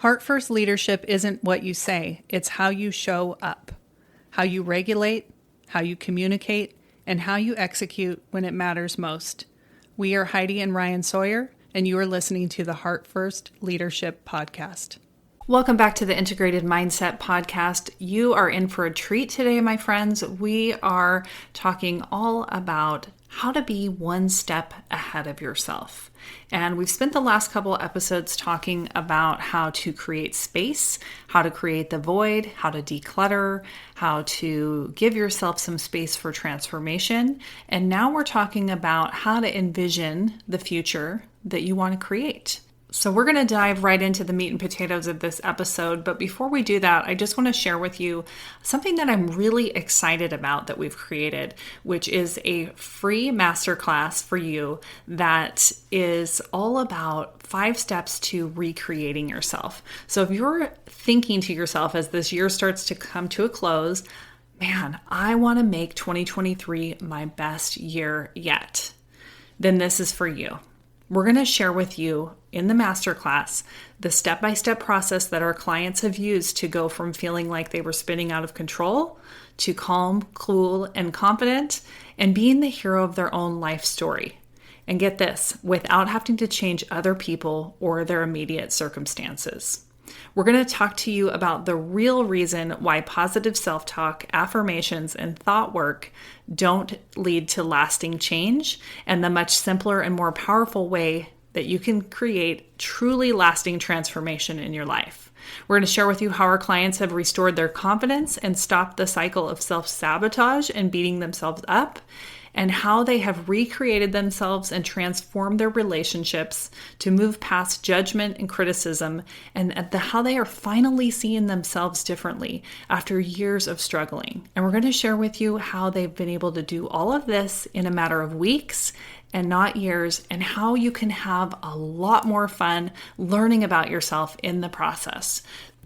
Heart first leadership isn't what you say, it's how you show up, how you regulate, how you communicate, and how you execute when it matters most. We are Heidi and Ryan Sawyer, and you are listening to the Heart First Leadership Podcast. Welcome back to the Integrated Mindset Podcast. You are in for a treat today, my friends. We are talking all about how to be one step ahead of yourself. And we've spent the last couple episodes talking about how to create space, how to create the void, how to declutter, how to give yourself some space for transformation. And now we're talking about how to envision the future that you want to create. So we're going to dive right into the meat and potatoes of this episode. But before we do that, I just want to share with you something that I'm really excited about that we've created, which is a free masterclass for you that is all about 5 steps to recreating yourself. So if you're thinking to yourself as this year starts to come to a close, man, I want to make 2023 my best year yet, then this is for you. We're going to share with you in the masterclass the step-by-step process that our clients have used to go from feeling like they were spinning out of control to calm, cool, and confident and being the hero of their own life story. And get this, without having to change other people or their immediate circumstances. We're going to talk to you about the real reason why positive self-talk, affirmations, and thought work don't lead to lasting change, and the much simpler and more powerful way that you can create truly lasting transformation in your life. We're going to share with you how our clients have restored their confidence and stopped the cycle of self-sabotage and beating themselves up, and how they have recreated themselves and transformed their relationships to move past judgment and criticism, and how they are finally seeing themselves differently after years of struggling. And we're going to share with you how they've been able to do all of this in a matter of weeks and not years, and how you can have a lot more fun learning about yourself in the process.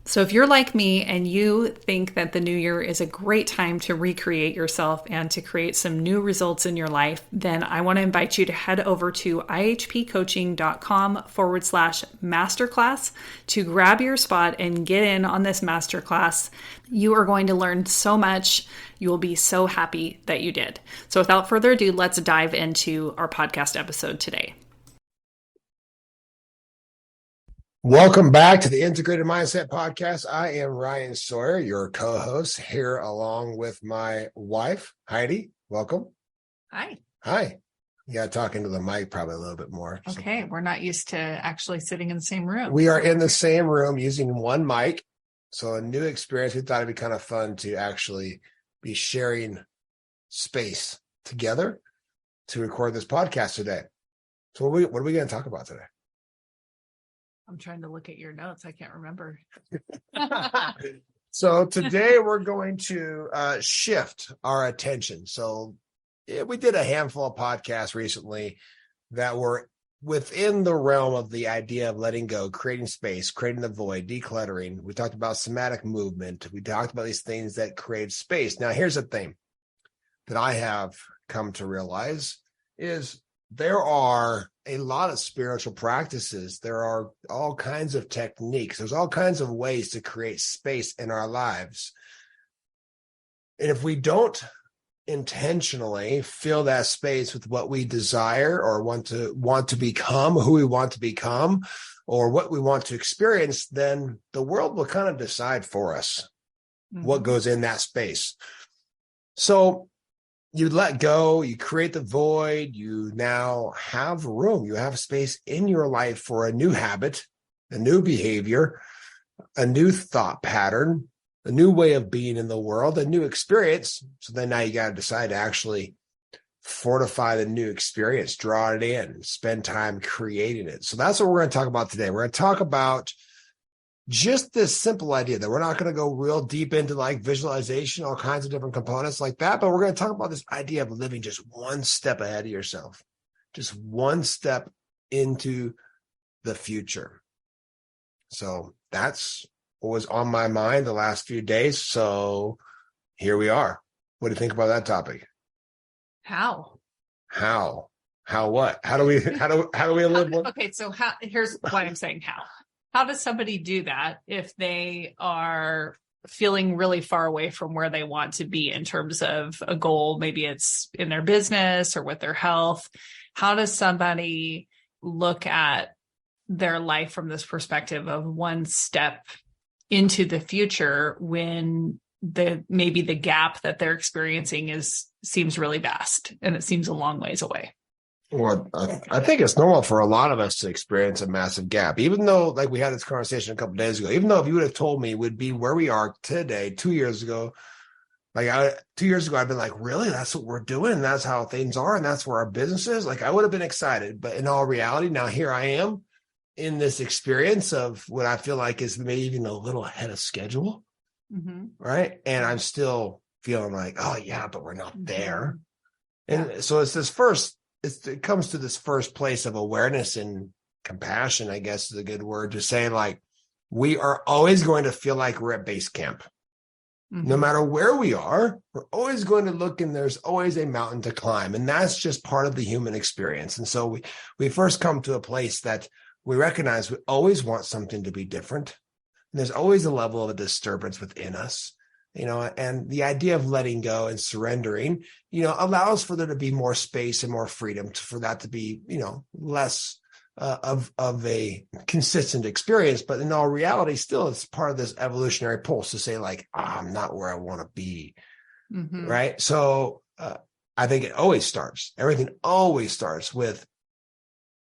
So if you're like me and you think that the new year is a great time to recreate yourself and to create some new results in your life, then I want to invite you to head over to ihpcoaching.com/masterclass to grab your spot and get in on this masterclass. You are going to learn so much. You will be so happy that you did. So without further ado, let's dive into our podcast episode today. Welcome back to the Integrated Mindset Podcast. I am Ryan Sawyer, your co-host, here along with my wife, Heidi. Welcome. Hi. Hi. You got to talk into the mic probably a little bit more. Okay. We're not used to actually sitting in the same room. We are in the same room using one mic. So a new experience. We thought it'd be kind of fun to actually be sharing space together to record this podcast today. So what are we going to talk about today? I'm trying to look at your notes. I can't remember. So today we're going to shift our attention. So we did a handful of podcasts recently that were within the realm of the idea of letting go, creating space, creating the void, decluttering. We talked about somatic movement. We talked about these things that create space. Now, here's the thing that I have come to realize is there are a lot of spiritual practices. There are all kinds of techniques. There's all kinds of ways to create space in our lives. And if we don't intentionally fill that space with what we desire or want to become, who we want to become, or what we want to experience, then the world will kind of decide for us what goes in that space. So you let go, you create the void, you now have room, you have space in your life for a new habit, a new behavior, a new thought pattern, a new way of being in the world, a new experience. So then now you got to decide to actually fortify the new experience, draw it in, spend time creating it. So that's what we're going to talk about today. We're going to talk about just this simple idea that we're not going to go real deep into like visualization, all kinds of different components like that, but we're going to talk about this idea of living just one step ahead of yourself, just one step into the future. So that's what was on my mind the last few days. So here we are. What do you think about that topic? How? How what? How do we live one? Okay, so here's why I'm saying how. how does somebody do that if they are feeling really far away from where they want to be in terms of a goal? Maybe it's in their business or with their health. How does somebody look at their life from this perspective of one step into the future when maybe the gap that they're experiencing seems really vast and it seems a long ways away? Well, I think it's normal for a lot of us to experience a massive gap, even though, like we had this conversation a couple of days ago, even though if you would have told me we'd be where we are today 2 years ago, 2 years ago, I'd been like, really? That's what we're doing? That's how things are? And that's where our business is? Like, I would have been excited. But in all reality, now here I am in this experience of what I feel like is maybe even a little ahead of schedule. Mm-hmm. Right. And I'm still feeling like, oh, yeah, but we're not there. Mm-hmm. And so it comes to this first place of awareness and compassion, I guess is a good word, to say, like, we are always going to feel like we're at base camp. Mm-hmm. No matter where we are, we're always going to look, and there's always a mountain to climb. And that's just part of the human experience. And so we first come to a place that we recognize we always want something to be different. And there's always a level of a disturbance within us. And the idea of letting go and surrendering, allows for there to be more space and more freedom for that to be, less of a consistent experience. But in all reality, still, it's part of this evolutionary pulse to say, like, I'm not where I want to be. Mm-hmm. Right. So I think everything always starts with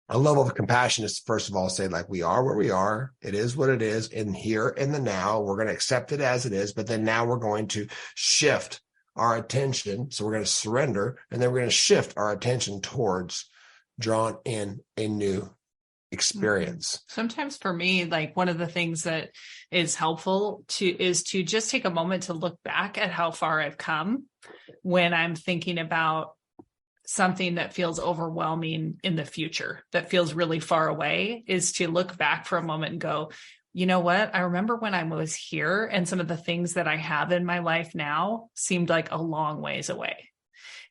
a level of compassion is, first of all, say, like, we are where we are. It is what it is. In here, in the now, we're going to accept it as it is. But then now we're going to shift our attention. So we're going to surrender, and then we're going to shift our attention towards drawing in a new experience. Sometimes for me, like, one of the things that is helpful is to just take a moment to look back at how far I've come when I'm thinking about something that feels overwhelming in the future, that feels really far away, is to look back for a moment and go, you know what? I remember when I was here, and some of the things that I have in my life now seemed like a long ways away.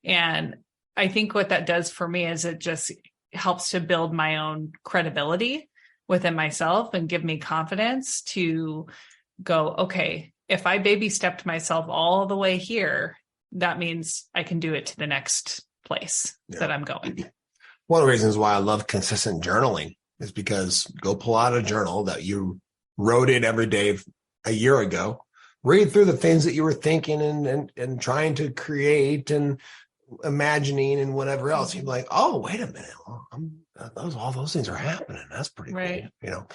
And I think what that does for me is it just helps to build my own credibility within myself and give me confidence to go, okay, if I baby stepped myself all the way here, that means I can do it to the next place that I'm going. One of the reasons why I love consistent journaling is because go pull out a journal that you wrote in every day a year ago, read through the things that you were thinking and trying to create and imagining and whatever else. You're like, oh, wait a minute. Well, all those things are happening. That's pretty cool.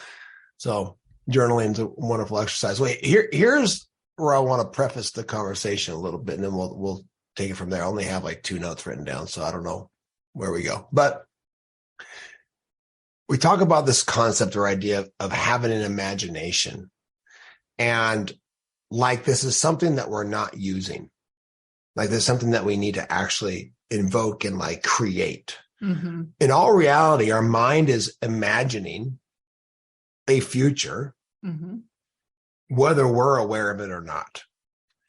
So journaling is a wonderful exercise. Wait, here's where I want to preface the conversation a little bit, and then we'll take it from there. I only have like 2 notes written down, so I don't know where we go. But we talk about this concept or idea of having an imagination. And like, this is something that we're not using. Like, there's something that we need to actually invoke and like create. Mm-hmm. In all reality, our mind is imagining a future, mm-hmm. whether we're aware of it or not.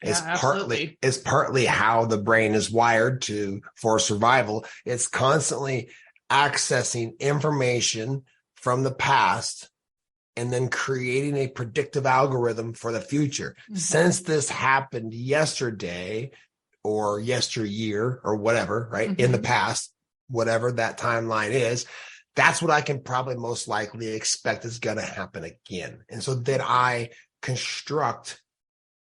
It's partly how the brain is wired for survival. It's constantly accessing information from the past and then creating a predictive algorithm for the future. Mm-hmm. Since this happened yesterday or yesteryear or whatever, right? Mm-hmm. In the past, whatever that timeline is, that's what I can probably most likely expect is going to happen again. And so then I construct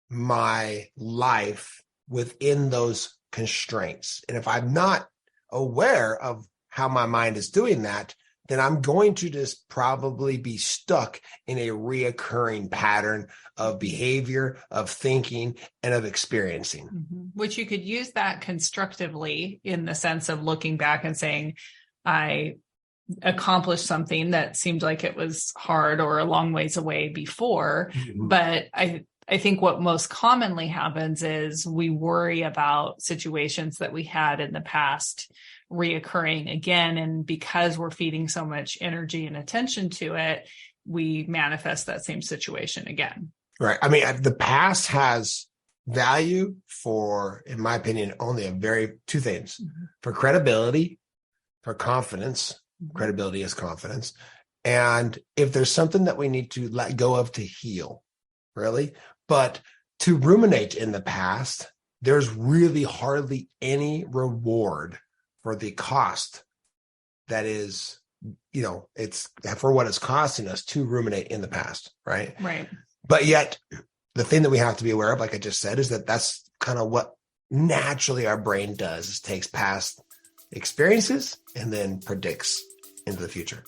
my life within those constraints. And if I'm not aware of how my mind is doing that, then I'm going to just probably be stuck in a reoccurring pattern of behavior, of thinking, and of experiencing. Mm-hmm. Which you could use that constructively in the sense of looking back and saying, I accomplished something that seemed like it was hard or a long ways away before. Mm-hmm. But I think what most commonly happens is we worry about situations that we had in the past reoccurring again. And because we're feeding so much energy and attention to it, we manifest that same situation again. Right. I mean, the past has value for, in my opinion, only two things: mm-hmm. for credibility, for confidence. Mm-hmm. Credibility is confidence. And if there's something that we need to let go of to heal, really, but to ruminate in the past, there's really hardly any reward for the cost that is, it's for what it's costing us to ruminate in the past, right? Right. But yet, the thing that we have to be aware of, like I just said, is that that's kind of what naturally our brain does, is takes past experiences and then predicts into the future.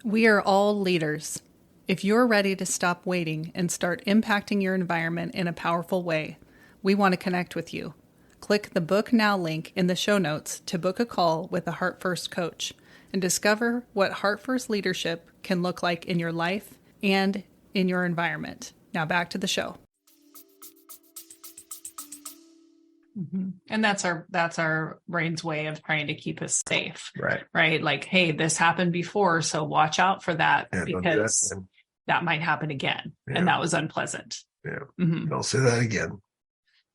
We are all leaders. If you're ready to stop waiting and start impacting your environment in a powerful way, we want to connect with you. Click the Book Now link in the show notes to book a call with a Heart First coach and discover what Heart First leadership can look like in your life and in your environment. Now back to the show. Mm-hmm. And that's our brain's way of trying to keep us safe. Right. Like, hey, this happened before, so watch out for that, because that might happen again. Yeah. And that was unpleasant. Yeah. Mm-hmm. Don't say that again.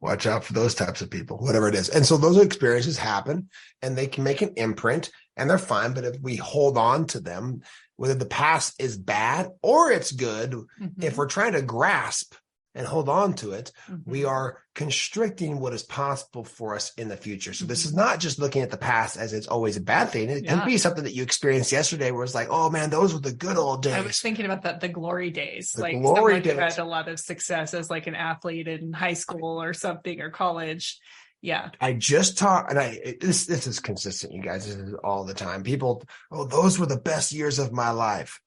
Watch out for those types of people, whatever it is. And so those experiences happen and they can make an imprint and they're fine. But if we hold on to them, whether the past is bad or it's good, mm-hmm. if we're trying to grasp and hold on to it, mm-hmm. we are constricting what is possible for us in the future. So this is not just looking at the past as it's always a bad thing. It can be something that you experienced yesterday where it's like, oh man, those were the good old days. I was thinking about the glory days. Someone who had a lot of success as like an athlete in high school or something, or college. Yeah. I just taught, and this is consistent, you guys. This is all the time. People, those were the best years of my life.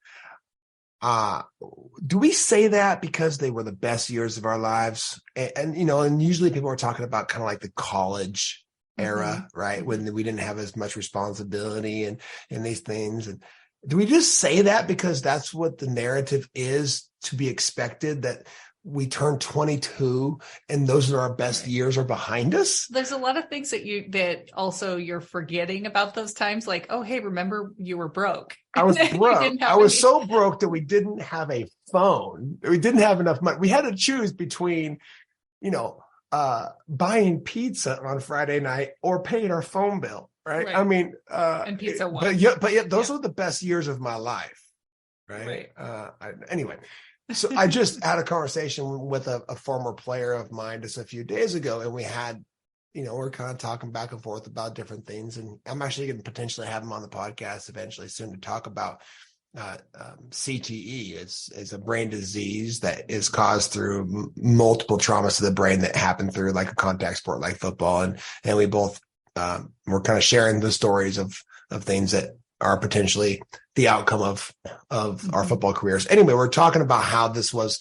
Do we say that because they were the best years of our lives? And usually people are talking about kind of like the college era, mm-hmm. right? When we didn't have as much responsibility and these things. And do we just say that because that's what the narrative is to be expected, that we turn 22 and those are our best years are behind us? There's a lot of things that also you're forgetting about those times. Like, oh, hey, remember you were broke. I was broke. I was so broke that we didn't have a phone. We didn't have enough money. We had to choose between, buying pizza on Friday night or paying our phone bill. Right. I mean, and pizza was. But yet those were the best years of my life. Right. Anyway. So I just had a conversation with a former player of mine just a few days ago, and we had, we're kind of talking back and forth about different things. And I'm actually going to potentially have him on the podcast eventually soon to talk about CTE. It's a brain disease that is caused through multiple traumas to the brain that happen through like a contact sport like football. And we both we're kind of sharing the stories of things that are potentially the outcome of our football careers. Anyway, we're talking about how this was,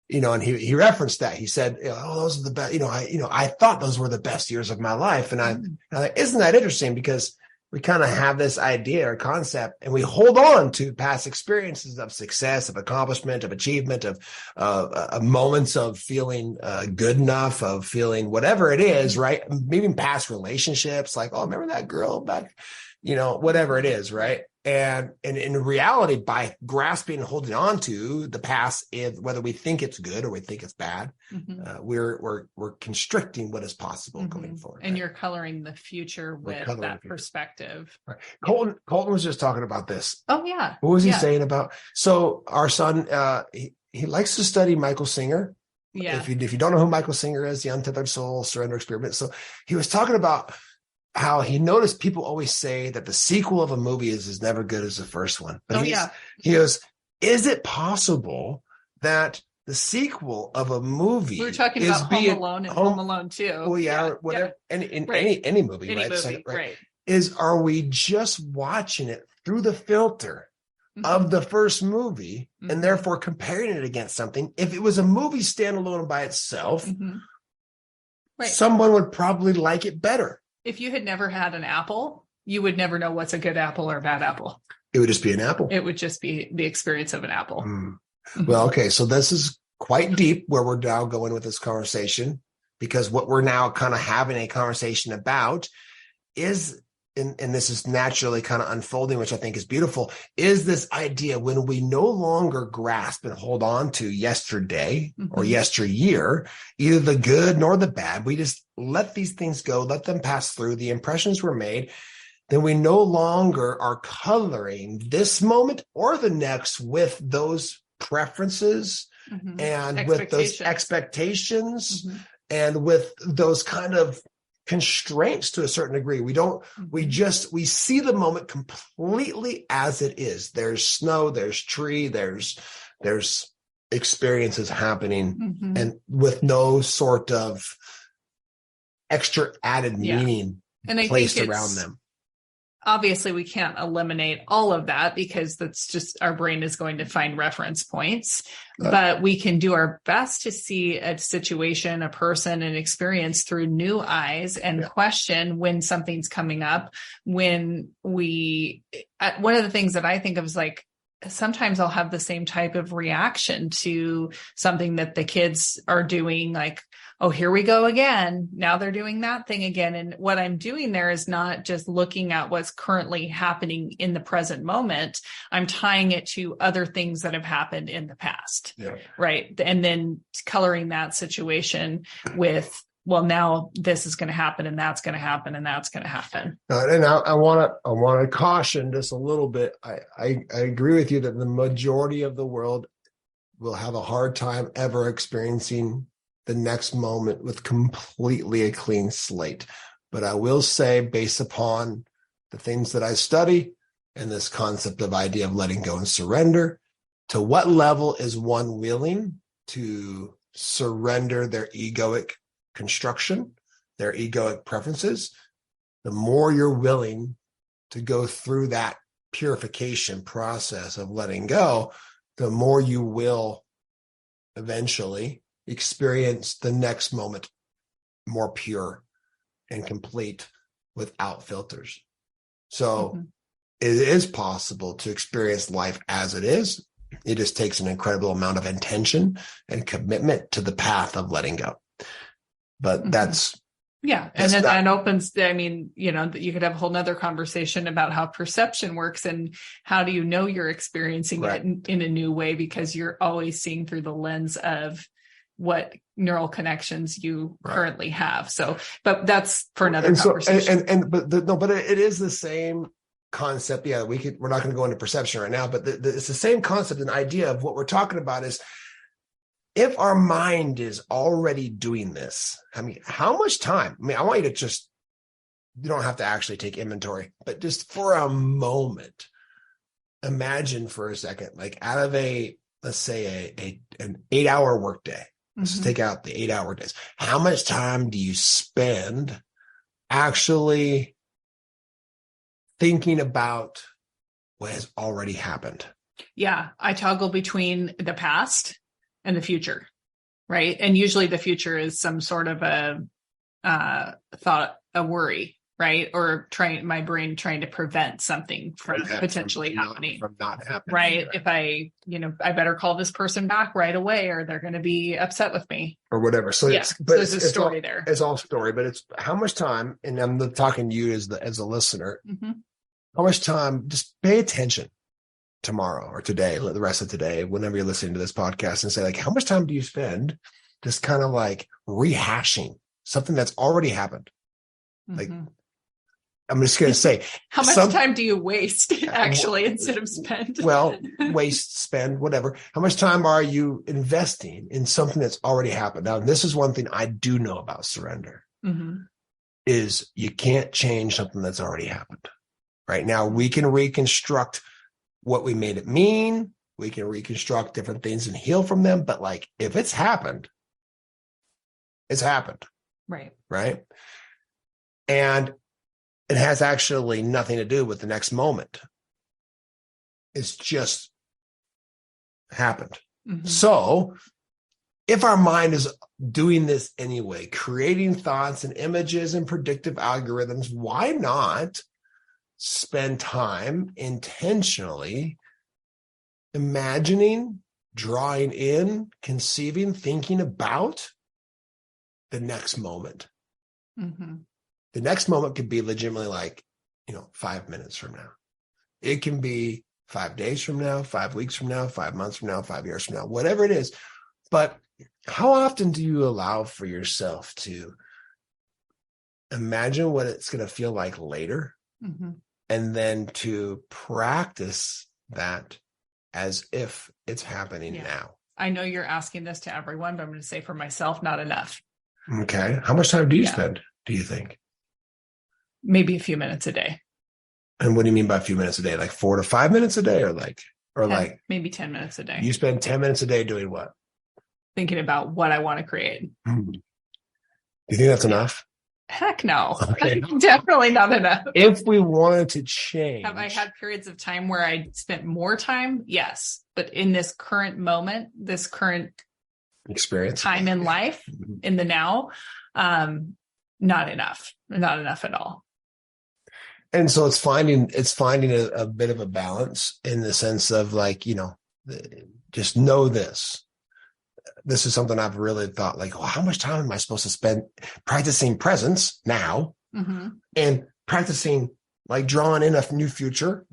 and he referenced that. He said, those are the best, I thought those were the best years of my life. And I'm like, isn't that interesting? Because we kind of have this idea or concept and we hold on to past experiences of success, of accomplishment, of achievement, of moments of feeling good enough, of feeling whatever it is, right? Maybe past relationships, like, oh, remember that girl back, whatever it is, right? And in reality, by grasping and holding on to the past, whether we think it's good or we think it's bad, mm-hmm. We're constricting what is possible mm-hmm. going forward. And right? You're coloring the future with that perspective. Right. Colton was just talking about this. Oh yeah. What was he saying about? So our son, he likes to study Michael Singer. Yeah. If you don't know who Michael Singer is, the Untethered Soul Surrender Experiment. So he was talking about how he noticed people always say that the sequel of a movie is as never good as the first one. But he goes, is it possible that the sequel of a movie we were talking about Home Alone and Home Alone 2. Well, yeah. Whatever. And in any movie, any right? Movie, So, right? Are we just watching it through the filter mm-hmm. of the first movie mm-hmm. and therefore comparing it against something? If it was a movie standalone by itself, mm-hmm. someone would probably like it better. If you had never had an apple, you would never know what's a good apple or a bad apple. It would just be an apple. It would just be the experience of an apple. Mm. Mm-hmm. Well, okay. So this is quite deep where we're now going with this conversation, because what we're now kind of having a conversation about is and this is naturally kind of unfolding, which I think is beautiful, is this idea when we no longer grasp and hold on to yesterday or yesteryear, either the good nor the bad, we just let these things go, let them pass through, the impressions were made, then we no longer are coloring this moment or the next with those preferences and with those expectations and with those kind of constraints to a certain degree. We see the moment completely as it is. There's snow, there's tree, there's experiences happening and with no sort of extra added meaning placed around them. Obviously, we can't eliminate all of that because that's just our brain is going to find reference points, but we can do our best to see a situation, a person, an experience through new eyes and question when something's coming up. One of the things that I think of is like, sometimes I'll have the same type of reaction to something that the kids are doing, like, oh, here we go again. Now they're doing that thing again. And what I'm doing there is not just looking at what's currently happening in the present moment. I'm tying it to other things that have happened in the past. Yeah. Right. And then coloring that situation with, well, now this is going to happen and that's going to happen and that's going to happen. And I want to caution just a little bit. I agree with you that the majority of the world will have a hard time ever experiencing the next moment with completely a clean slate. But I will say, based upon the things that I study and this concept of idea of letting go and surrender, to what level is one willing to surrender their egoic construction, their egoic preferences, the more you're willing to go through that purification process of letting go, the more you will eventually experience the next moment more pure and complete without filters. So it is possible to experience life as it is. It just takes an incredible amount of intention and commitment to the path of letting go. But that's and then that opens, I mean, you know, you could have a whole nother conversation about how perception works and how do you know you're experiencing it in a new way, because you're always seeing through the lens of what neural connections you currently have. So, but that's for another conversation. But it is the same concept. Yeah, we're not going to go into perception right now, but it's the same concept and idea of what we're talking about is, if our mind is already doing this, I mean, how much time? I mean, I want you to you don't have to actually take inventory, but just for a moment, imagine for a second, like out of let's say an 8-hour workday, let's just take out the 8-hour days. How much time do you spend actually thinking about what has already happened? Yeah, I toggle between the past and the future, right? And usually the future is some sort of a worry, right? Or my brain trying to prevent something from potentially happening. From not happening. Right. If I better call this person back right away or they're going to be upset with me. Or whatever. So there's a story there. It's all story, but it's how much time, and I'm talking to you as a listener, how much time, just pay attention tomorrow or today, the rest of today, whenever you're listening to this podcast, and say, like, how much time do you spend just kind of like rehashing something that's already happened? Like, I'm just going to say, how much time do you waste actually instead of spend? Well, waste, spend, whatever. How much time are you investing in something that's already happened? Now, this is one thing I do know about surrender is you can't change something that's already happened. Right now, we can reconstruct what we made it mean. We can reconstruct different things and heal from them. But like, if it's happened, it's happened. Right. Right. And it has actually nothing to do with the next moment. It's just happened. So if our mind is doing this anyway, creating thoughts and images and predictive algorithms, why not spend time intentionally imagining, drawing in, conceiving, thinking about the next moment? The next moment could be legitimately like 5 minutes from now. It can be 5 days from now, 5 weeks from now, 5 months from now, 5 years from now, whatever it is. But how often do you allow for yourself to imagine what it's going to feel like later, and then to practice that as if it's happening now? I know you're asking this to everyone, but I'm going to say for myself, not enough. Okay. How much time do you spend, do you think? Maybe a few minutes a day. And what do you mean by a few minutes a day? Like 4 to 5 minutes a day, or maybe 10 minutes a day? You spend 10 minutes a day doing what? Thinking about what I want to create. Do you think that's enough? Heck no. Okay. Definitely not enough. If we wanted to change. Have I had periods of time where I spent more time? Yes. But in this current moment, this current experience, time in life, in the now, not enough. Not enough at all. And so it's finding a bit of a balance in the sense of just know this. This is something I've really thought how much time am I supposed to spend practicing presence now and practicing drawing in a new future,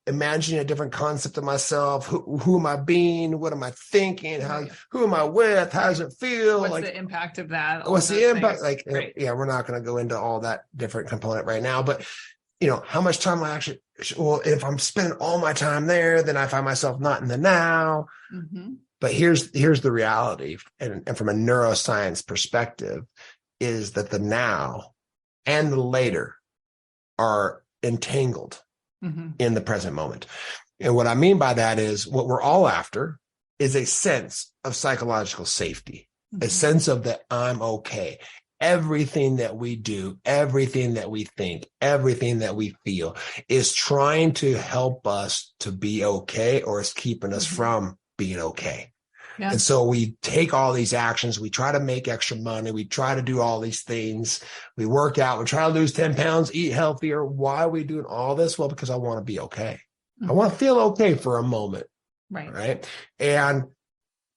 imagining a different concept of myself. Who am I being? What am I thinking? Who am I with? How does it feel? What's the impact of that? What's the impact? We're not going to go into all that different component right now, but how much time if I'm spending all my time there, then I find myself not in the now. But here's the reality. And from a neuroscience perspective is that the now and the later are entangled in the present moment. And what I mean by that is what we're all after is a sense of psychological safety, a sense of that I'm okay. Everything that we do, everything that we think, everything that we feel is trying to help us to be okay, or is keeping us from being okay. Yeah. And so we take all these actions. We try to make extra money. We try to do all these things. We work out. We try to lose 10 pounds, eat healthier. Why are we doing all this? Well, because I want to be okay. I want to feel okay for a moment. Right. And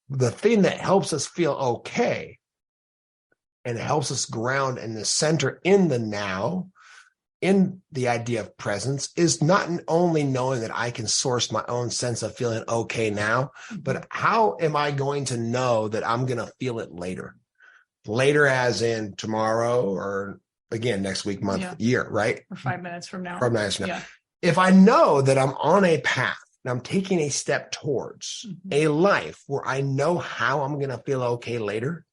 the thing that helps us feel okay and helps us ground in the center in the now, in the idea of presence, is not only knowing that I can source my own sense of feeling okay now, but how am I going to know that I'm going to feel it later? Later as in tomorrow, or again, next week, month, year, right? Or 5 minutes from now. 5 minutes from now. Yeah. If I know that I'm on a path and I'm taking a step towards a life where I know how I'm going to feel okay later,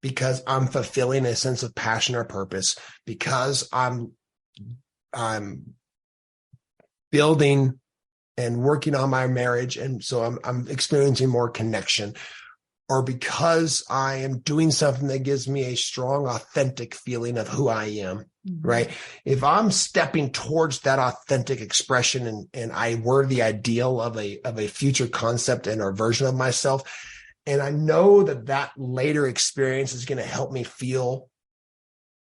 because I'm fulfilling a sense of passion or purpose, because I'm building and working on my marriage, and so I'm experiencing more connection, or because I am doing something that gives me a strong, authentic feeling of who I am, right? If I'm stepping towards that authentic expression and I were the ideal of a future concept and or version of myself, and I know that later experience is going to help me feel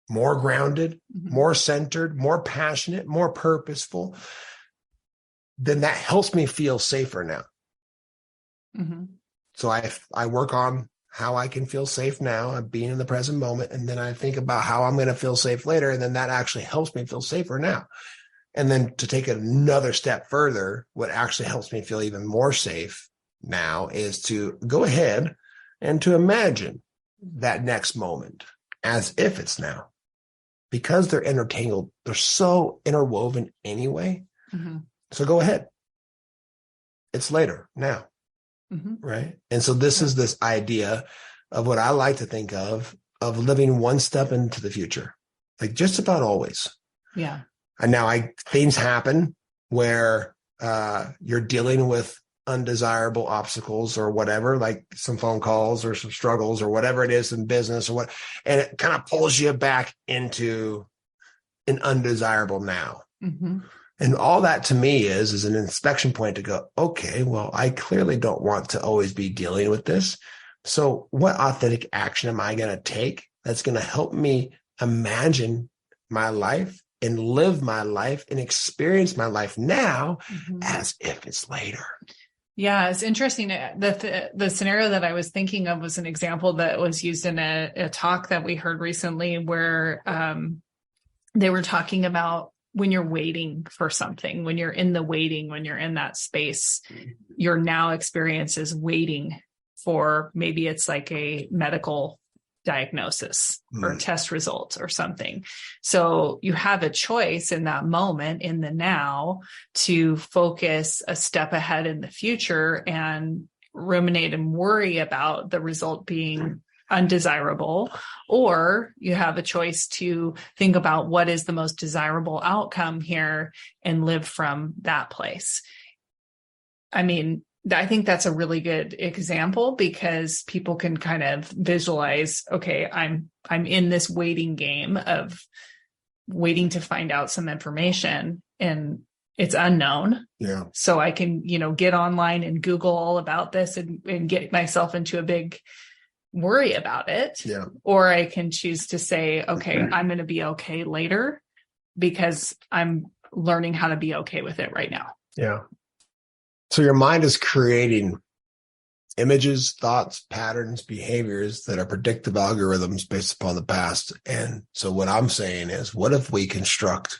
more grounded, more centered, more passionate, more purposeful, then that helps me feel safer now. So I work on how I can feel safe now and being in the present moment. And then I think about how I'm going to feel safe later. And then that actually helps me feel safer now. And then to take it another step further, what actually helps me feel even more safe now is to go ahead and to imagine that next moment as if it's now. Because they're intertangled, they're so interwoven anyway. So go ahead. It's later now. Right. And so this is this idea of what I like to think of living one step into the future, like just about always. Yeah. And now things happen where you're dealing with undesirable obstacles or whatever, like some phone calls or some struggles or whatever it is in business or what, and it kind of pulls you back into an undesirable now. And all that to me is an inspection point to go, okay, well, I clearly don't want to always be dealing with this. So what authentic action am I going to take that's going to help me imagine my life and live my life and experience my life now as if it's later? Yeah, it's interesting. The scenario that I was thinking of was an example that was used in a talk that we heard recently where they were talking about when you're waiting for something, when you're in the waiting, when you're in that space, your now experience is waiting for, maybe it's like a medical diagnosis or test results or something. So you have a choice in that moment, in the now, to focus a step ahead in the future and ruminate and worry about the result being undesirable, or you have a choice to think about what is the most desirable outcome here and live from that place. I mean, I think that's a really good example, because people can kind of visualize, okay, I'm in this waiting game of waiting to find out some information, and it's unknown. Yeah. So I can, get online and Google all about this and get myself into a big worry about it. Yeah. Or I can choose to say, okay, I'm going to be okay later, because I'm learning how to be okay with it right now. Yeah. So your mind is creating images, thoughts, patterns, behaviors that are predictive algorithms based upon the past. And so what I'm saying is, what if we construct,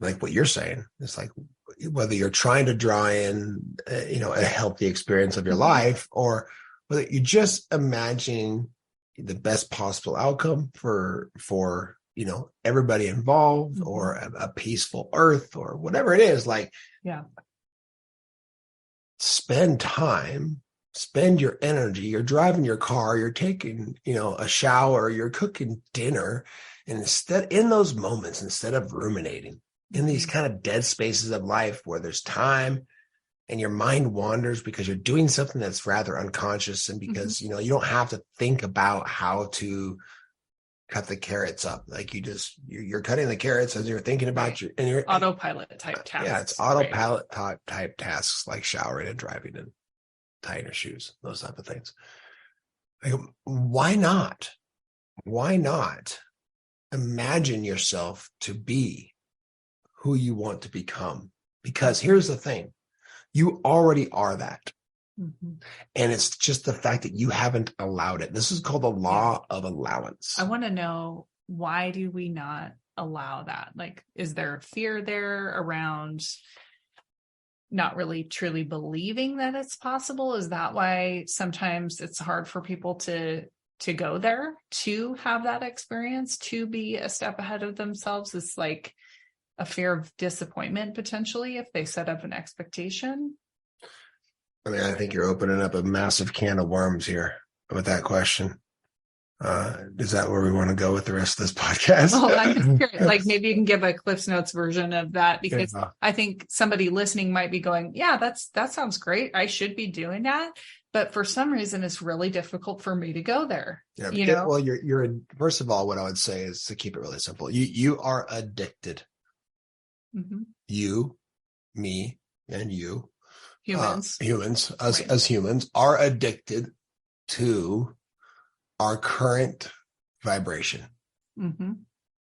like what you're saying, it's like, whether you're trying to draw in, a healthy experience of your life, or whether you just imagine the best possible outcome for everybody involved, or a peaceful earth, or whatever it is, like, spend time, spend your energy. You're driving your car, you're taking, a shower, you're cooking dinner. And in those moments, instead of ruminating in these kind of dead spaces of life where there's time and your mind wanders because you're doing something that's rather unconscious, and because, you don't have to think about how to cut the carrots up. Like you're cutting the carrots as you're thinking about your autopilot type tasks. Yeah, it's autopilot type tasks, like showering and driving and tying your shoes, those type of things. Like, why not imagine yourself to be who you want to become? Because here's the thing, you already are that. And it's just the fact that you haven't allowed it. This is called the law of allowance. I want to know, why do we not allow that? Like, is there fear there around not really truly believing that it's possible? Is that why sometimes it's hard for people to go there, to have that experience, to be a step ahead of themselves? It's like a fear of disappointment, potentially, if they set up an expectation. I mean, I think you're opening up a massive can of worms here with that question. Is that where we want to go with the rest of this podcast? Well, I'm just curious. Like, maybe you can give a Cliff's Notes version of that, because I think somebody listening might be going, yeah, that sounds great. I should be doing that. But for some reason, it's really difficult for me to go there. Yeah, well, you're first of all, what I would say is to keep it really simple. You are addicted. You, me, and you. Humans, as humans are addicted to our current vibration,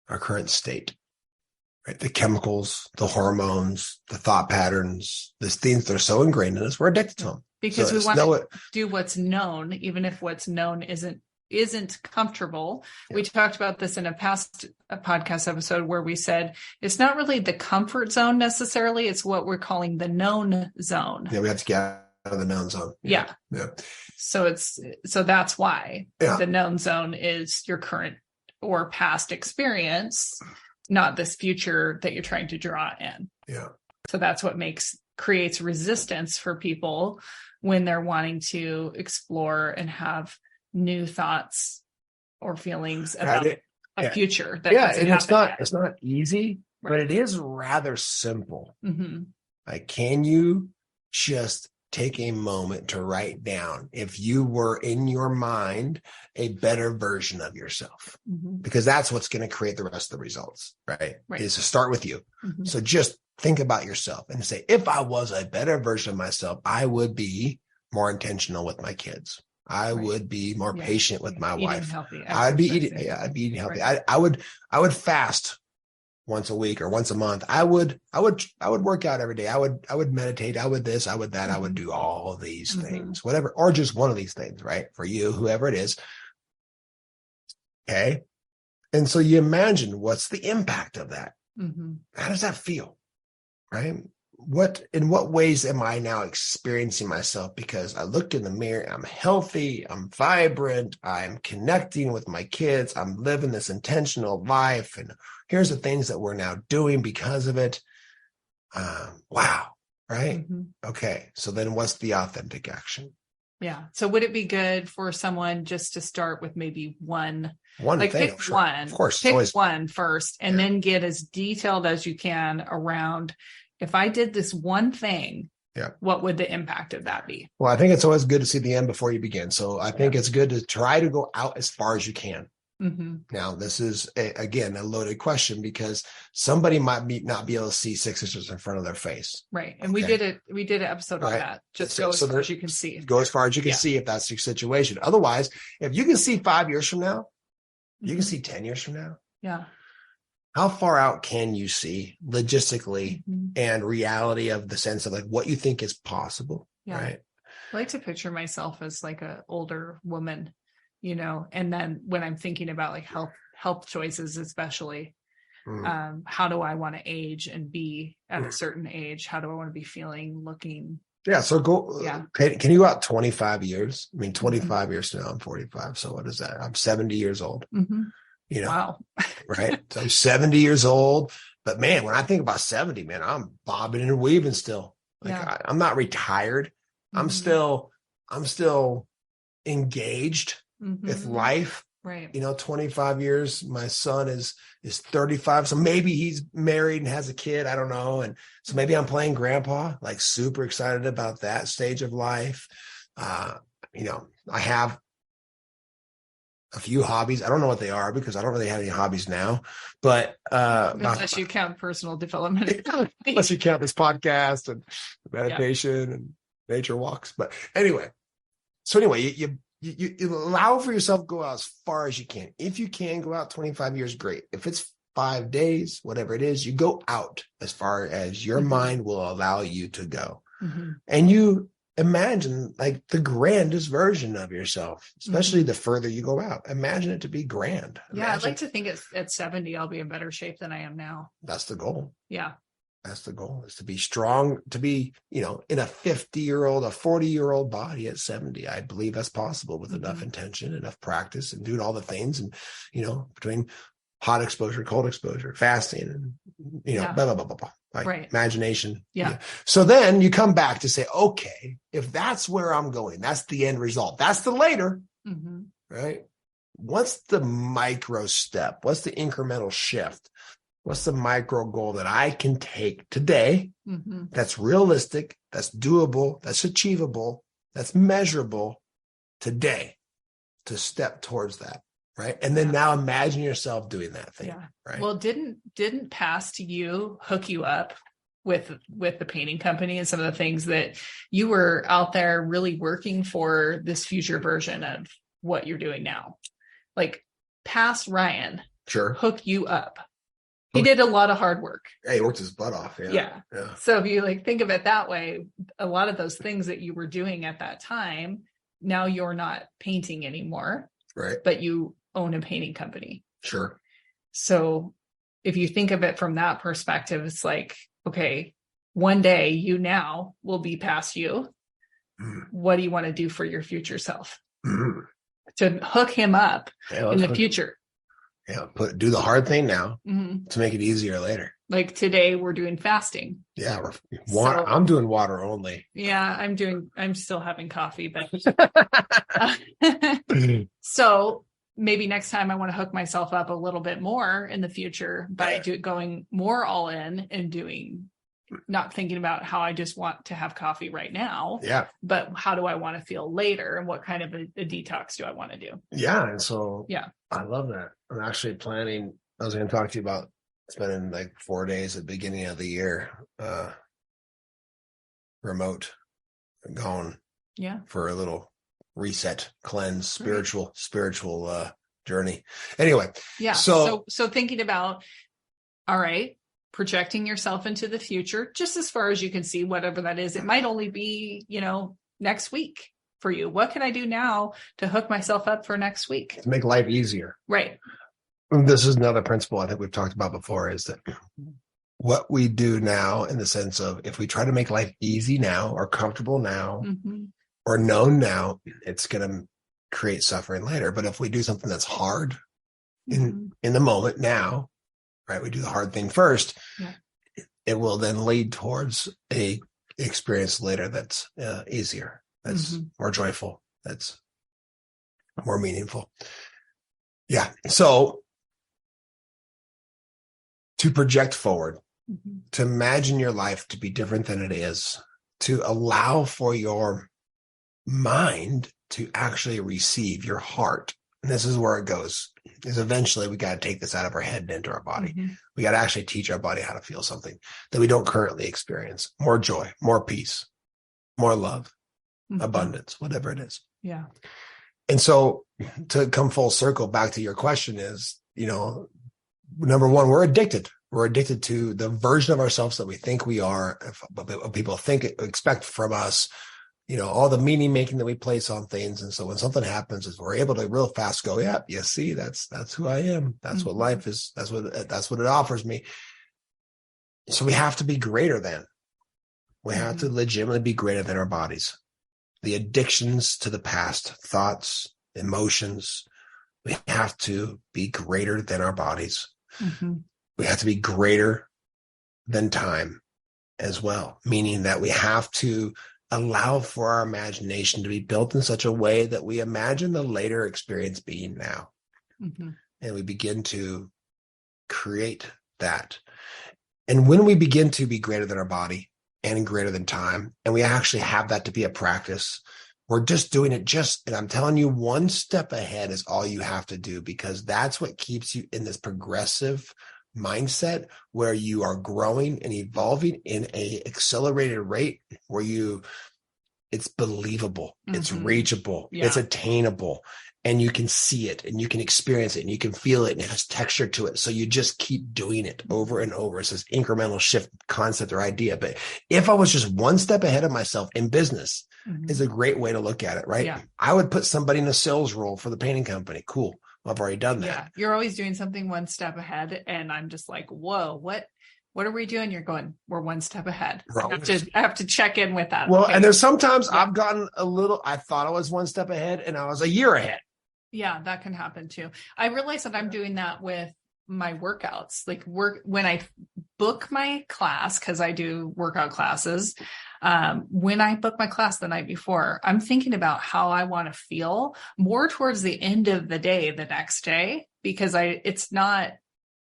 our current state, right? The chemicals, the hormones, the thought patterns, these things that are so ingrained in us, we're addicted to them. Because we want to do what's known, even if what's known isn't comfortable. Yeah. We talked about this in a past podcast episode where we said it's not really the comfort zone necessarily. It's what we're calling the known zone. Yeah, we have to get out of the known zone. Yeah. So that's why the known zone is your current or past experience, not this future that you're trying to draw in. Yeah. So that's what creates resistance for people when they're wanting to explore and have new thoughts or feelings about a future that and it's not easy, but it is rather simple. Like, can you just take a moment to write down, if you were in your mind, a better version of yourself? Because that's what's going to create the rest of the results, right? Is to start with you. So just think about yourself and say, if I was a better version of myself, I would be more intentional with my kids. I would be more patient with my wife. I'd be eating healthy. I would fast once a week or once a month. I would work out every day. I would meditate. I would this, I would that. I would do all of these things, whatever, or just one of these things, right? For you, whoever it is. Okay. And so you imagine, what's the impact of that? How does that feel? Right? In what ways am I now experiencing myself? Because I look in the mirror, I'm healthy, I'm vibrant, I'm connecting with my kids, I'm living this intentional life. And here's the things that we're now doing because of it. Wow. Right. Okay. So then what's the authentic action? Yeah. So would it be good for someone just to start with maybe one thing? Pick sure. one, Of course. pick one first, and then get as detailed as you can around, if I did this one thing, what would the impact of that be? Well, I think it's always good to see the end before you begin. So I think it's good to try to go out as far as you can. Now, this is, again, a loaded question because somebody might not be able to see 6 inches in front of their face. Right. And we did an episode on that. Just go as far as you can see. Go as far as you can see if that's your situation. Otherwise, if you can see 5 years from now, you can see 10 years from now. Yeah. How far out can you see logistically and reality of the sense of like what you think is possible? Yeah. Right. I like to picture myself as like an older woman, and then when I'm thinking about like health choices, especially, how do I want to age and be at a certain age? How do I want to be feeling, looking? Yeah. So go, can you go out 25 years? I mean, 25 years from now, I'm 45. So what is that? I'm 70 years old. Wow. Right. So I'm 70 years old, but man, when I think about 70, man, I'm bobbing and weaving still. Like I'm not retired. I'm still engaged with life. Right. 25 years. My son is 35. So maybe he's married and has a kid. I don't know. And so maybe I'm playing grandpa, like super excited about that stage of life. I have a few hobbies. I don't know what they are because I don't really have any hobbies now, but unless you count personal development, unless you count this podcast and meditation and nature walks. But anyway, you allow for yourself to go out as far as you can. If you can go out 25 years, great. If it's 5 days, whatever it is, you go out as far as your mind will allow you to go. And you imagine like the grandest version of yourself, especially the further you go out. Imagine it to be grand. I'd like to think at 70, I'll be in better shape than I am now. That's the goal. Yeah. That's the goal, is to be strong, to be, in a 50-year-old, a 40-year-old body at 70. I believe that's possible with enough intention, enough practice, and doing all the things. And, between hot exposure, cold exposure, fasting, and, blah, blah, blah, blah, blah. Like imagination. Yeah. So then you come back to say, okay, if that's where I'm going, that's the end result. That's the later, right? What's the micro step? What's the incremental shift? What's the micro goal that I can take today that's realistic, that's doable, that's achievable, that's measurable today to step towards that, right? And then now imagine yourself doing that thing, right? Well, didn't past you hook you up with the painting company and some of the things that you were out there really working for this future version of what you're doing now? Like past Ryan hook you up. He did a lot of hard work. Yeah, he worked his butt off. Yeah. So if you think of it that way, a lot of those things that you were doing at that time, now you're not painting anymore. Right. But you own a painting company. Sure. So if you think of it from that perspective, it's like, okay, one day you now will be past you. What do you want to do for your future self? To hook him up in the future. Yeah, do the hard thing now to make it easier later. Like today, we're doing fasting. Yeah, I'm doing water only. Yeah, I'm still having coffee, but so maybe next time I want to hook myself up a little bit more in the future by going more all in and not thinking about how I just want to have coffee right now. Yeah. But how do I want to feel later, and what kind of a detox do I want to do? Yeah. And so I love that. I'm actually planning, I was going to talk to you about spending like 4 days at the beginning of the year, remote, gone for a little reset, cleanse, spiritual journey. Anyway. Yeah. So thinking about, all right, projecting yourself into the future, just as far as you can see, whatever that is. It might only be, next week for you. What can I do now to hook myself up for next week? To make life easier. Right. This is another principle I think we've talked about before, is that what we do now, in the sense of if we try to make life easy now or comfortable now or known now, it's going to create suffering later. But if we do something that's hard in the moment now, right, we do the hard thing first, it will then lead towards a experience later that's easier, that's more joyful, that's more meaningful. Yeah. So to project forward, to imagine your life to be different than it is, to allow for your mind to actually receive your heart. And this is where it goes, is eventually we got to take this out of our head and into our body. We got to actually teach our body how to feel something that we don't currently experience. More joy, more peace, more love, abundance, whatever it is. Yeah. And so to come full circle back to your question is, number one, we're addicted. We're addicted to the version of ourselves that we think we are, what people expect from us, all the meaning making that we place on things. And so when something happens, is we're able to real fast go, yeah, you see, that's who I am. That's what life is. That's what it offers me. So we have to be greater than. We have to legitimately be greater than our bodies. The addictions to the past, thoughts, emotions, we have to be greater than our bodies. We have to be greater than time as well, meaning that we have to allow for our imagination to be built in such a way that we imagine the later experience being now. And we begin to create that. And when we begin to be greater than our body and greater than time, and we actually have that to be a practice, we're just doing it and I'm telling you, one step ahead is all you have to do, because that's what keeps you in this progressive mindset where you are growing and evolving in a accelerated rate where it's believable, it's reachable, it's attainable, and you can see it and you can experience it and you can feel it and it has texture to it. So you just keep doing it over and over. It's this incremental shift concept or idea. But if I was just one step ahead of myself in business, is a great way to look at it, right? Yeah. I would put somebody in a sales role for the painting company. Cool. I've already done that. Yeah. You're always doing something one step ahead. And I'm just like, whoa, what are we doing? You're going, we're one step ahead. I have to check in with that. Well, okay. And there's sometimes I've gotten I thought I was one step ahead and I was a year ahead. Yeah, that can happen too. I realize that I'm doing that with my workouts, when I book my class, because I do workout classes. When I book my class the night before, I'm thinking about how I want to feel more towards the end of the day, the next day, because it's not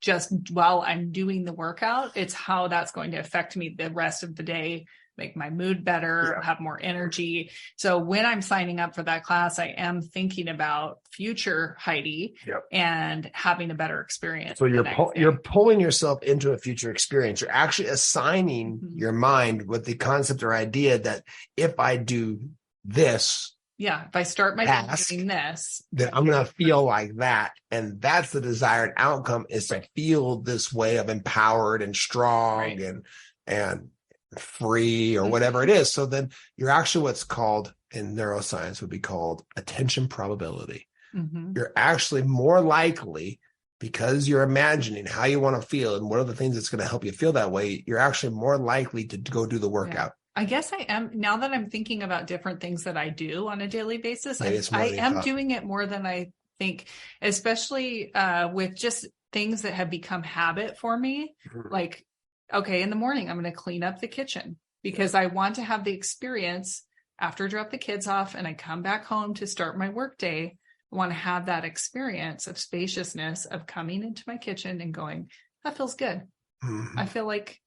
just while I'm doing the workout, it's how that's going to affect me the rest of the day, make my mood better, have more energy. So when I'm signing up for that class, I am thinking about future Heidi and having a better experience. So you're pulling yourself into a future experience. You're actually assigning your mind with the concept or idea that if I do this, if I start my day doing this, then I'm going to feel like that. And that's the desired outcome, is to feel this way of empowered and strong and free or whatever it is. So then you're actually, what's called in neuroscience would be called attention probability. You're actually more likely, because you're imagining how you want to feel and what are the things that's going to help you feel that way, you're actually more likely to go do the workout. I guess I am, now that I'm thinking about different things that I do on a daily basis, I am doing it more than I think, especially with just things that have become habit for me. Like, okay, in the morning, I'm going to clean up the kitchen because I want to have the experience after I drop the kids off and I come back home to start my work day. I want to have that experience of spaciousness of coming into my kitchen and going, that feels good. I feel like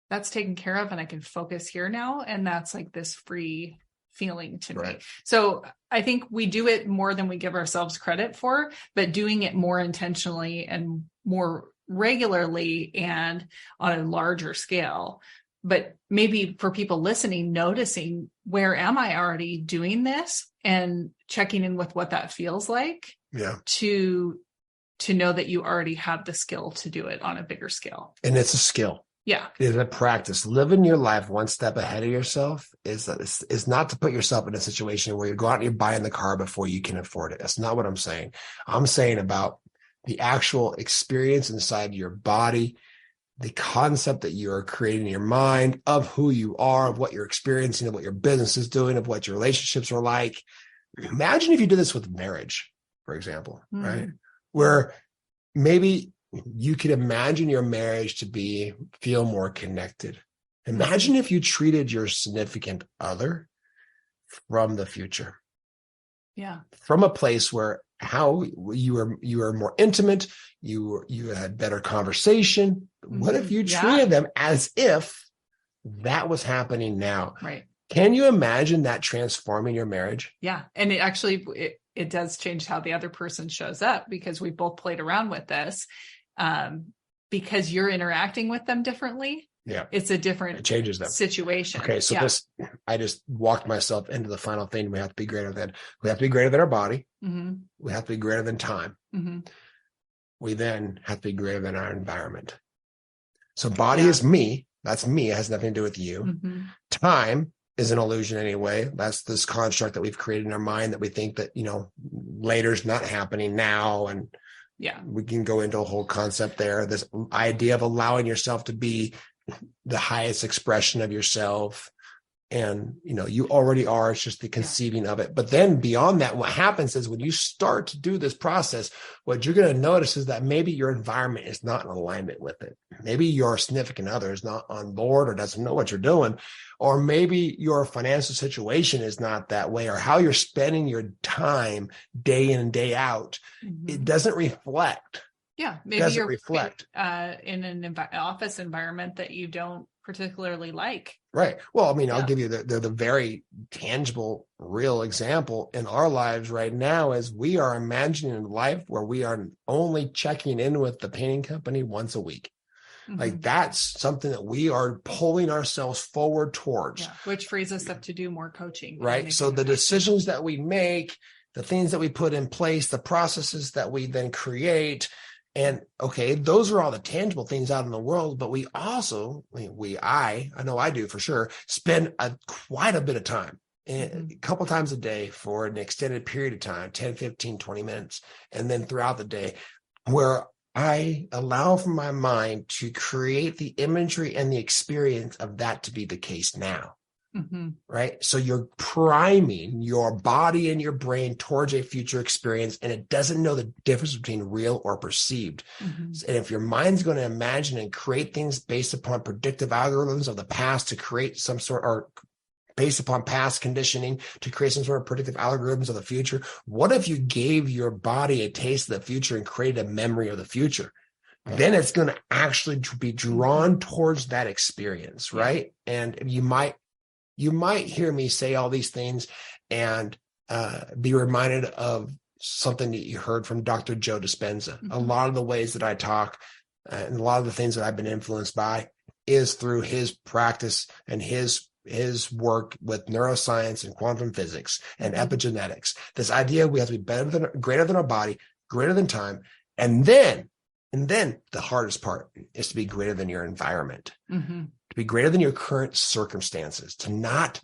that's taken care of and I can focus here now. And that's like this free feeling to me. So I think we do it more than we give ourselves credit for, but doing it more intentionally and more regularly and on a larger scale. But maybe for people listening, noticing, where am I already doing this, and checking in with what that feels like to know that you already have the skill to do it on a bigger scale. And it's a skill. Yeah. It's a practice. Living your life one step ahead of yourself is not to put yourself in a situation where you go out and you're buying the car before you can afford it. That's not what I'm saying. I'm saying about the actual experience inside your body, the concept that you are creating in your mind of who you are, of what you're experiencing, of what your business is doing, of what your relationships are like. Imagine if you did this with marriage, for example, right? Where maybe you could imagine your marriage to feel more connected. Imagine if you treated your significant other from the future. Yeah. From a place where how you were more intimate, you had better conversation. What if you treated them as if that was happening now? Right. Can you imagine that transforming your marriage? Yeah. And it actually, it does change how the other person shows up, because we both played around with this, because you're interacting with them differently. Yeah. It's a different it changes them. situation. Okay. So I just walked myself into the final thing. We have to be greater than our body. Mm-hmm. We have to be greater than time. Mm-hmm. We then have to be greater than our environment. So body is me. That's me. It has nothing to do with you. Mm-hmm. Time is an illusion anyway. That's this construct that we've created in our mind that we think that, later's not happening now. And we can go into a whole concept there. This idea of allowing yourself to be the highest expression of yourself. And, you already are. It's just the conceiving of it. But then beyond that, what happens is when you start to do this process, what you're going to notice is that maybe your environment is not in alignment with it. Maybe your significant other is not on board or doesn't know what you're doing. Or maybe your financial situation is not that way, or how you're spending your time day in and day out. Mm-hmm. It doesn't reflect. Yeah. Maybe you're reflect in an office environment that you don't particularly like. Right. Well, I'll give you the very tangible, real example in our lives right now is we are imagining a life where we are only checking in with the painting company once a week. Mm-hmm. Like that's something that we are pulling ourselves forward towards. Which frees us up to do more coaching. Right. So the decisions that we make, the things that we put in place, the processes that we then create, and okay, those are all the tangible things out in the world, but we also, I know I do for sure, spend quite a bit of time, a couple times a day for an extended period of time, 10, 15, 20 minutes, and then throughout the day, where I allow for my mind to create the imagery and the experience of that to be the case now. Mm-hmm. Right. So you're priming your body and your brain towards a future experience, and it doesn't know the difference between real or perceived. Mm-hmm. And if your mind's going to imagine and create things based upon predictive algorithms of the past to create some sort, or based upon past conditioning to create some sort of predictive algorithms of the future, what if you gave your body a taste of the future and created a memory of the future? Then it's going to actually be drawn towards that experience. Right. And you might hear me say all these things and be reminded of something that you heard from Dr. Joe Dispenza. Mm-hmm. A lot of the ways that I talk and a lot of the things that I've been influenced by is through his practice and his work with neuroscience and quantum physics and epigenetics. This idea we have to be greater than our body, greater than time, and then the hardest part is to be greater than your environment. Mm-hmm. Be greater than your current circumstances, to not,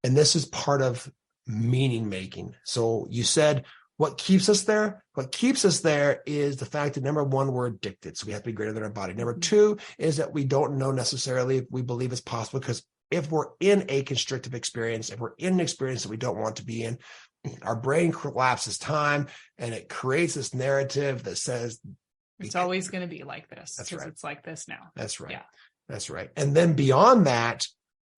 and this is part of meaning making. So you said, what keeps us there? What keeps us there is the fact that number one, we're addicted. So we have to be greater than our body. Number two is that we don't know necessarily if we believe it's possible, because if we're in a constrictive experience, if we're in an experience that we don't want to be in, our brain collapses time and it creates this narrative that says it's always going to be like this. That's right. It's like this now. That's right. Yeah. That's right. And then beyond that,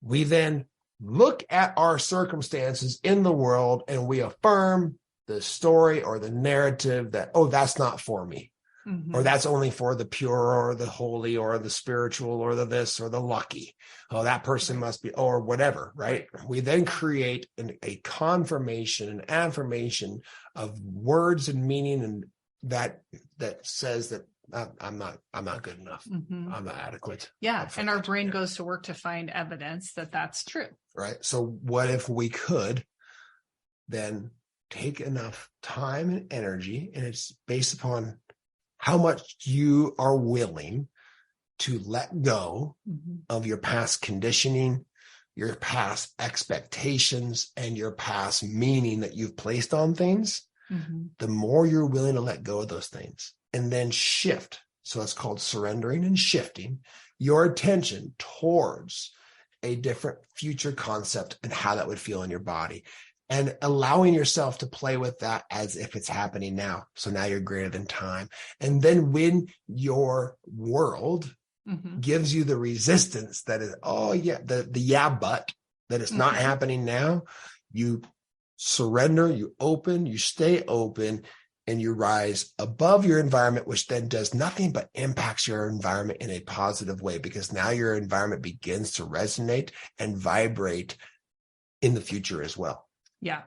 we then look at our circumstances in the world and we affirm the story or the narrative that, oh, that's not for me. Mm-hmm. Or that's only for the pure or the holy or the spiritual or the this or the lucky. Oh, that person must be, or whatever, right? We then create a confirmation, an affirmation of words and meaning, and that says that I'm not good enough. Mm-hmm. I'm not adequate. Yeah. And our brain goes to work to find evidence that that's true. Right. So what if we could then take enough time and energy, and it's based upon how much you are willing to let go of your past conditioning, your past expectations, and your past meaning that you've placed on things. Mm-hmm. The more you're willing to let go of those things, and then shift. So it's called surrendering and shifting your attention towards a different future concept and how that would feel in your body, and allowing yourself to play with that as if it's happening now. So now you're greater than time. And then when your world gives you the resistance that is, oh yeah, the yeah, but that it's not happening now, you surrender, you open, you stay open, and you rise above your environment, which then does nothing but impacts your environment in a positive way, because now your environment begins to resonate and vibrate in the future as well. Yeah.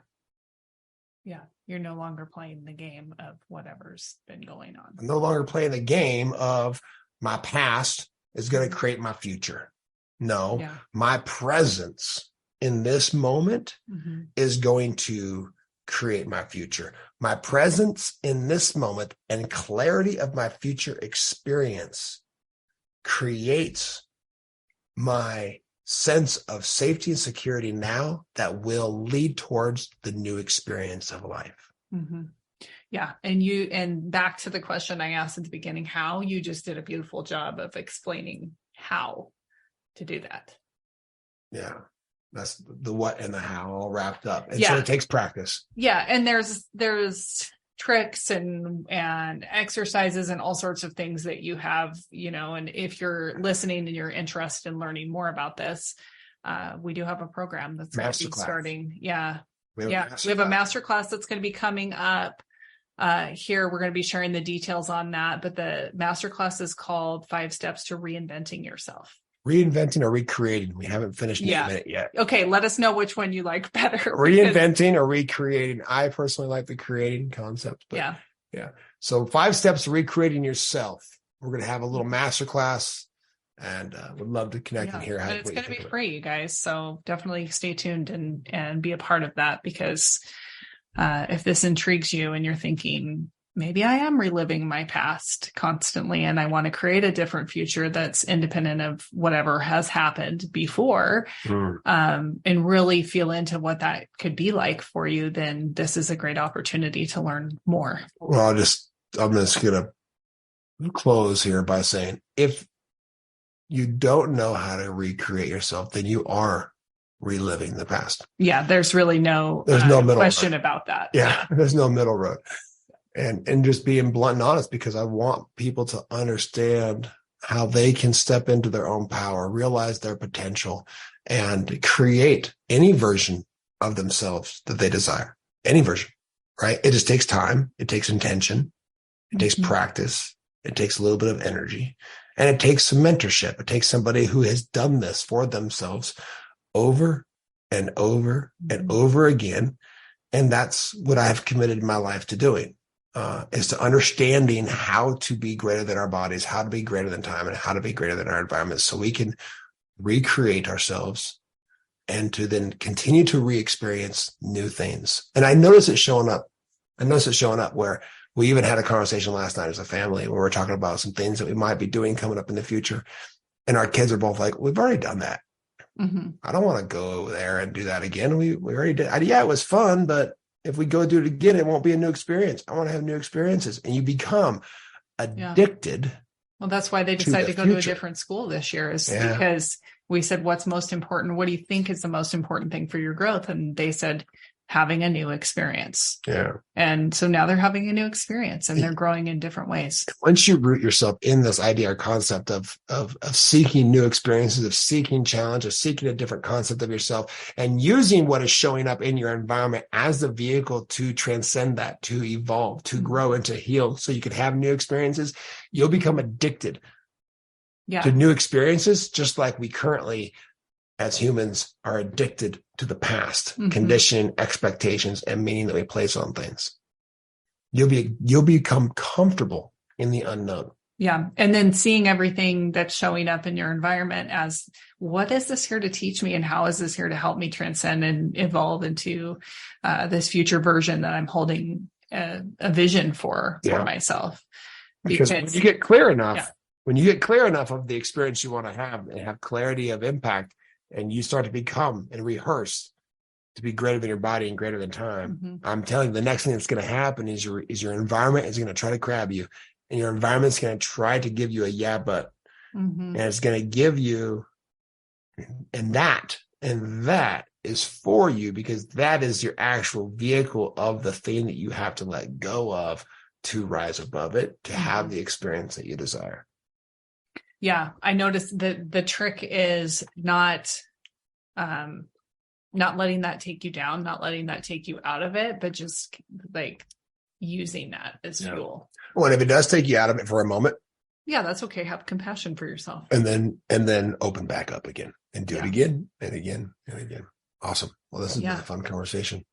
Yeah. You're no longer playing the game of whatever's been going on. I'm no longer playing the game of my past is going to create my future. No, my presence in this moment is going to create my future. My presence in this moment and clarity of my future experience creates my sense of safety and security now that will lead towards the new experience of life. Yeah. And back to the question I asked at the beginning, how you just did a beautiful job of explaining how to do that. Yeah. That's the what and the how all wrapped up. And so it takes practice. Yeah. And there's tricks and exercises and all sorts of things that you have, and if you're listening and you're interested in learning more about this, we do have a program that's going to be starting. Yeah. We have a masterclass that's going to be coming up here. We're going to be sharing the details on that, but the masterclass is called 5 Steps to Reinventing Yourself. Reinventing or recreating. We haven't finished naming it yet. Okay, let us know which one you like better. Reinventing or recreating. I personally like the creating concept. But yeah. So 5 steps to recreating yourself. We're going to have a little masterclass, and would love to connect and hear how. It's going to be free, you guys. So definitely stay tuned and be a part of that, because if this intrigues you and you're thinking, maybe I am reliving my past constantly and I want to create a different future that's independent of whatever has happened before, and really feel into what that could be like for you, then this is a great opportunity to learn more. Well, I'm just going to close here by saying, if you don't know how to recreate yourself, then you are reliving the past. Yeah, there's really no question about that. Yeah, there's no middle road. And just being blunt and honest, because I want people to understand how they can step into their own power, realize their potential, and create any version of themselves that they desire. Any version, right? It just takes time. It takes intention. It takes practice. It takes a little bit of energy, and it takes some mentorship. It takes somebody who has done this for themselves over and over and over again. And that's what I have committed my life to doing. Is to understanding how to be greater than our bodies, how to be greater than time, and how to be greater than our environment, so we can recreate ourselves and to then continue to re-experience new things. And I notice it showing up. Where we even had a conversation last night as a family where we're talking about some things that we might be doing coming up in the future. And our kids are both like, we've already done that. I don't want to go over there and do that again. We already did. It was fun, but if we go do it again, it won't be a new experience. I want to have new experiences. And you become addicted. Well, that's why they decided to go to a different school this year, is because we said, what's most important? What do you think is the most important thing for your growth? And they said, having a new experience. Yeah. And so now they're having a new experience and they're growing in different ways. Once you root yourself in this idea or concept of seeking new experiences, of seeking challenge, of seeking a different concept of yourself, and using what is showing up in your environment as the vehicle to transcend that, to evolve, to grow, and to heal, so you can have new experiences, you'll become addicted to new experiences, just like we currently as humans are addicted to the past, condition, expectations, and meaning that we place on things. You'll become comfortable in the unknown. Yeah. And then seeing everything that's showing up in your environment as, what is this here to teach me? And how is this here to help me transcend and evolve into this future version that I'm holding a vision for myself? Because when you get clear enough, when you get clear enough of the experience you want to have and have clarity of impact, and you start to become and rehearse to be greater than your body and greater than time, I'm telling you, the next thing that's going to happen is your environment is going to try to grab you, and your environment's going to try to give you a yeah, but, Mm-hmm. and it's going to give you, and that is for you, because that is your actual vehicle of the thing that you have to let go of to rise above it, to have the experience that you desire. Yeah, I noticed that the trick is not letting that take you down, not letting that take you out of it, but just like using that as fuel. Well, and if it does take you out of it for a moment, yeah, that's okay. Have compassion for yourself. And then open back up again and do it again and again and again. Awesome. Well, this has been a fun conversation.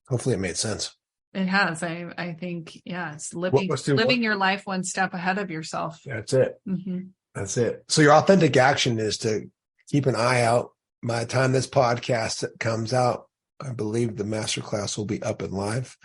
Hopefully it made sense. It has. I think, it's living your life one step ahead of yourself. That's it. Mm-hmm. That's it. So your authentic action is to keep an eye out. By the time this podcast comes out, I believe the masterclass will be up and live.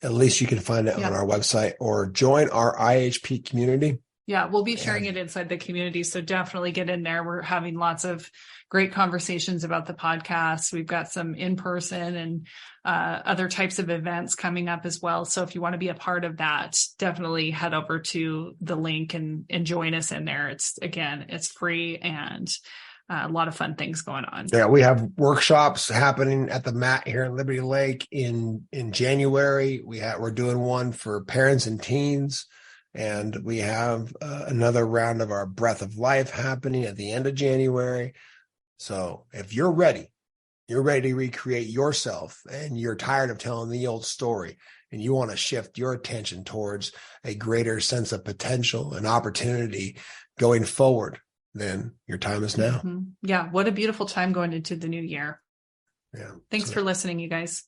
At least you can find it on our website, or join our IHP community. Yeah, we'll be sharing it inside the community. So definitely get in there. We're having lots of great conversations about the podcast. We've got some in-person and other types of events coming up as well. So if you want to be a part of that, definitely head over to the link and join us in there. It's free and a lot of fun things going on. Yeah, we have workshops happening at the mat here in Liberty Lake in January. We're doing one for parents and teens. And we have another round of our Breath of Life happening at the end of January. So if you're ready to recreate yourself, and you're tired of telling the old story, and you want to shift your attention towards a greater sense of potential and opportunity going forward, then your time is now. Mm-hmm. Yeah. What a beautiful time going into the new year. Yeah. Thanks for listening, you guys.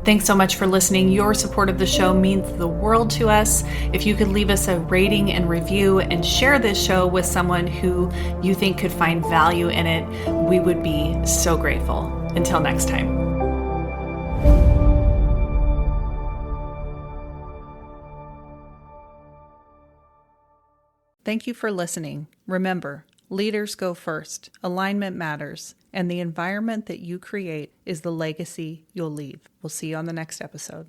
Thanks so much for listening. Your support of the show means the world to us. If you could leave us a rating and review and share this show with someone who you think could find value in it, we would be so grateful. Until next time. Thank you for listening. Remember, leaders go first, alignment matters, and the environment that you create is the legacy you'll leave. We'll see you on the next episode.